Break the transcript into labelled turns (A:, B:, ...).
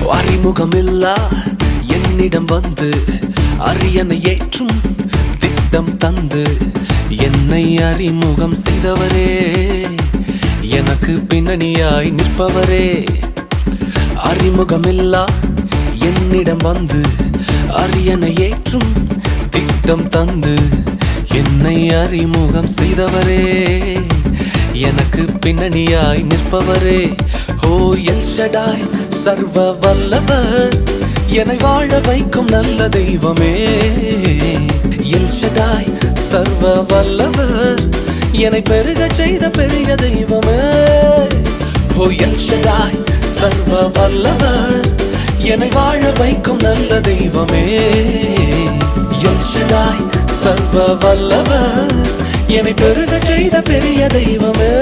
A: அறிமுகமில்லா என்னிடம் வந்து அரியணை ஏற்றும் திட்டம் தந்து என்னை அறிமுகம் செய்தவரே, எனக்கு பின்னணியாய் நிற்பவரே. அறிமுகமில்லா என்னிடம் வந்து அரியணை ஏற்றும் திட்டம் தந்து என்னை அறிமுகம் செய்தவரே, எனக்கு பின்னணியாய் நிற்பவரே. ஓ எல் ஷடாய் சர்வ வல்லவர், என்னை வாழ வைக்கும் நல்ல தெய்வமே. எல் ஷடாய் சர்வ வல்லவர், என்னை பெருக செய்த பெரிய தெய்வமே. ஓ எல் ஷடாய் சர்வ வல்லவர், என்னை வாழ வைக்கும் நல்ல தெய்வமே. எல் ஷடாய் சர்வ வல்லவர், என்னை பெருக செய்த பெரிய தெய்வமே.